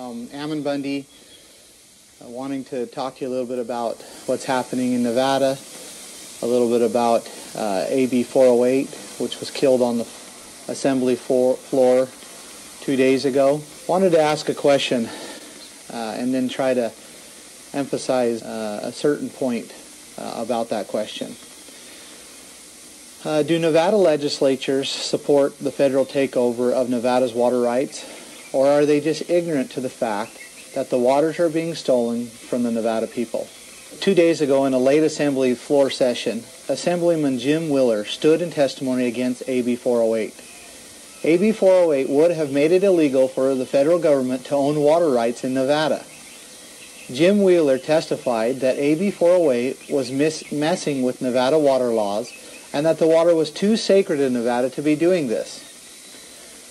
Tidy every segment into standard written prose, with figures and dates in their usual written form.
Ammon Bundy, wanting to talk to you a little bit about what's happening in Nevada, a little bit about AB408, which was killed on the assembly floor 2 days ago. Wanted to ask a question and then try to emphasize a certain point about that question. Do Nevada legislatures support the federal takeover of Nevada's water rights, or are they just ignorant to the fact that the waters are being stolen from the Nevada people? 2 days ago in a late assembly floor session, Assemblyman Jim Wheeler stood in testimony against AB408. AB408 would have made it illegal for the federal government to own water rights in Nevada. Jim Wheeler testified that AB408 was messing with Nevada water laws and that the water was too sacred in Nevada to be doing this.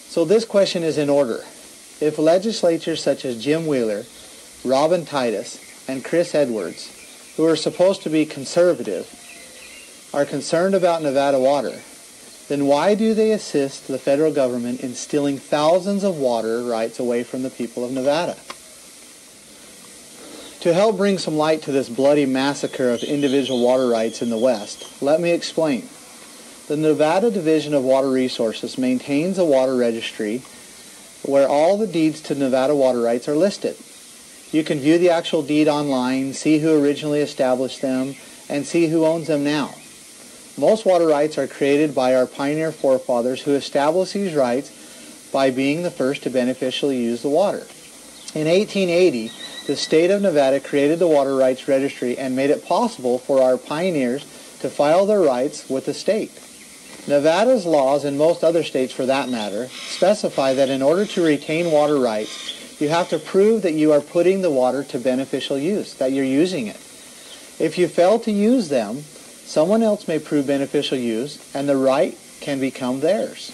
So this question is in order. If legislatures such as Jim Wheeler, Robin Titus, and Chris Edwards, who are supposed to be conservative, are concerned about Nevada water, then why do they assist the federal government in stealing thousands of water rights away from the people of Nevada? To help bring some light to this bloody massacre of individual water rights in the West, let me explain. The Nevada Division of Water Resources maintains a water registry where all the deeds to Nevada water rights are listed. You can view the actual deed online, see who originally established them, and see who owns them now. Most water rights are created by our pioneer forefathers who established these rights by being the first to beneficially use the water. In 1880, the state of Nevada created the Water Rights Registry and made it possible for our pioneers to file their rights with the state. Nevada's laws, and most other states for that matter, specify that in order to retain water rights, you have to prove that you are putting the water to beneficial use, that you're using it. If you fail to use them, someone else may prove beneficial use, and the right can become theirs.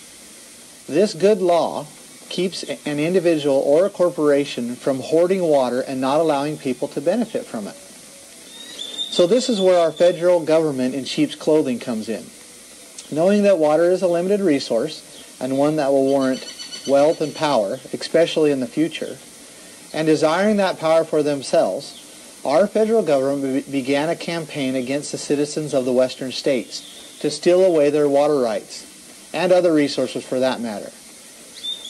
This good law keeps an individual or a corporation from hoarding water and not allowing people to benefit from it. So this is where our federal government in sheep's clothing comes in. Knowing that water is a limited resource and one that will warrant wealth and power, especially in the future, and desiring that power for themselves, our federal government began a campaign against the citizens of the western states to steal away their water rights, and other resources for that matter.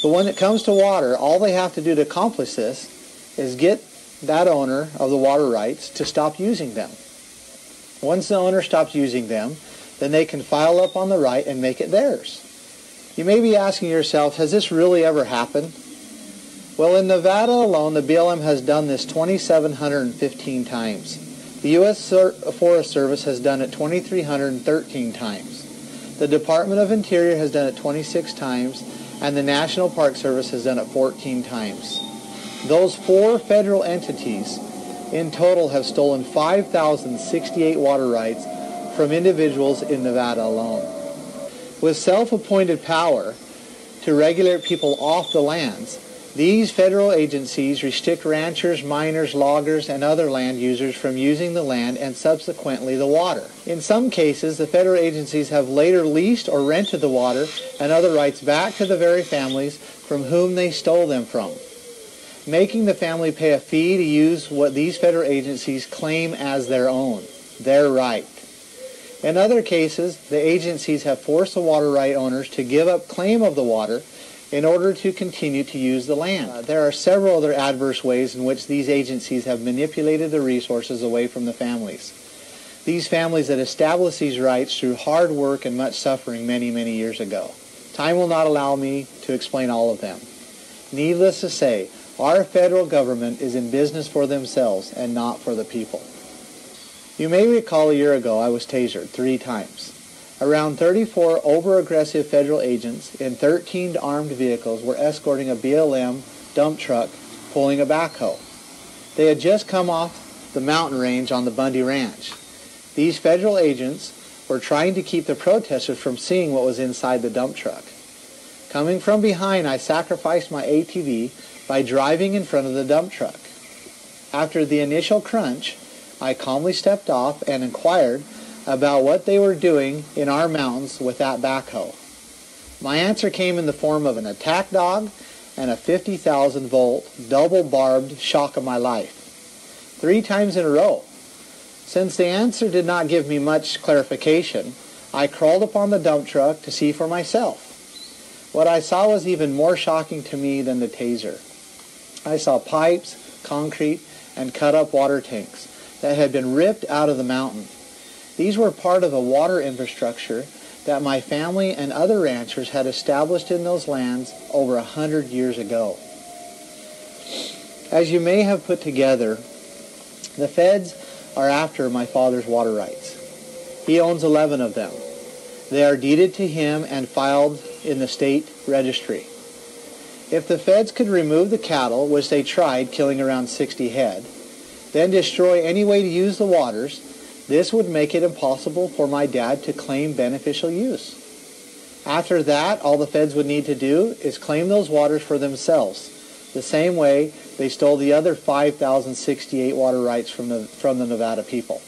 But when it comes to water, all they have to do to accomplish this is get that owner of the water rights to stop using them. Once the owner stops using them, then they can file up on the right and make it theirs. You may be asking yourself, has this really ever happened? Well, in Nevada alone, the BLM has done this 2,715 times. The U.S. Forest Service has done it 2,313 times. The Department of Interior has done it 26 times, and the National Park Service has done it 14 times. Those four federal entities in total have stolen 5,068 water rights from individuals in Nevada alone. With self-appointed power to regulate people off the lands, these federal agencies restrict ranchers, miners, loggers, and other land users from using the land and subsequently the water. In some cases, the federal agencies have later leased or rented the water and other rights back to the very families from whom they stole them from, making the family pay a fee to use what these federal agencies claim as their own, their right. In other cases, the agencies have forced the water right owners to give up claim of the water in order to continue to use the land. There are several other adverse ways in which these agencies have manipulated the resources away from the families. These families that established these rights through hard work and much suffering many, many years ago. Time will not allow me to explain all of them. Needless to say, our federal government is in business for themselves and not for the people. You may recall a year ago I was tasered 3 times. Around 34 over-aggressive federal agents in 13 armed vehicles were escorting a BLM dump truck pulling a backhoe. They had just come off the mountain range on the Bundy Ranch. These federal agents were trying to keep the protesters from seeing what was inside the dump truck. Coming from behind, I sacrificed my ATV by driving in front of the dump truck. After the initial crunch, I calmly stepped off and inquired about what they were doing in our mountains with that backhoe. My answer came in the form of an attack dog and a 50,000 volt double barbed shock of my life. 3 times in a row. Since the answer did not give me much clarification, I crawled upon the dump truck to see for myself. What I saw was even more shocking to me than the taser. I saw pipes, concrete, and cut-up water tanks that had been ripped out of the mountain. These were part of a water infrastructure that my family and other ranchers had established in those lands over 100 years ago. As you may have put together, the feds are after my father's water rights. He owns 11 of them. They are deeded to him and filed in the state registry. If the feds could remove the cattle, which they tried, killing around 60 head, then destroy any way to use the waters, this would make it impossible for my dad to claim beneficial use. After that, all the feds would need to do is claim those waters for themselves, the same way they stole the other 5,068 water rights from the Nevada people.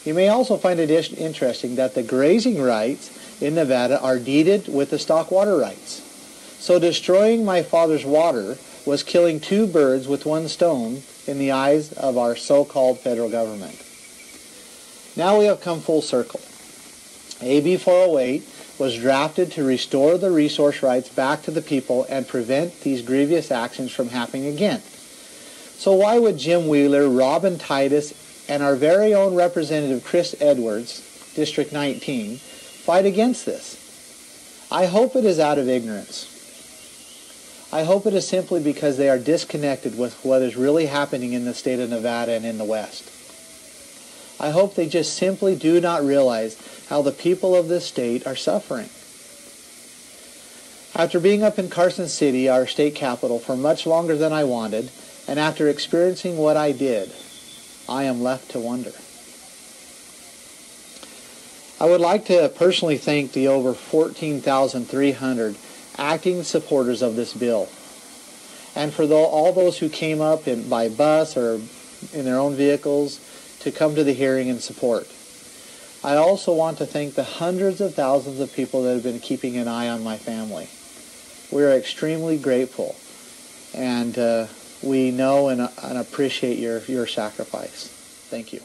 You may also find it interesting that the grazing rights in Nevada are deeded with the stock water rights. So destroying my father's water was killing 2 birds with 1 stone in the eyes of our so-called federal government. Now we have come full circle. AB408 was drafted to restore the resource rights back to the people and prevent these grievous actions from happening again. So why would Jim Wheeler, Robin Titus, and our very own Representative Chris Edwards, District 19, fight against this? I hope it is out of ignorance. I hope it is simply because they are disconnected with what is really happening in the state of Nevada and in the West. I hope they just simply do not realize how the people of this state are suffering. After being up in Carson City, our state capital, for much longer than I wanted, and after experiencing what I did, I am left to wonder. I would like to personally thank the over 14,300 acting supporters of this bill, and for all those who came up by bus or in their own vehicles to come to the hearing and support. I also want to thank the hundreds of thousands of people that have been keeping an eye on my family. We are extremely grateful, and we know and appreciate your sacrifice. Thank you.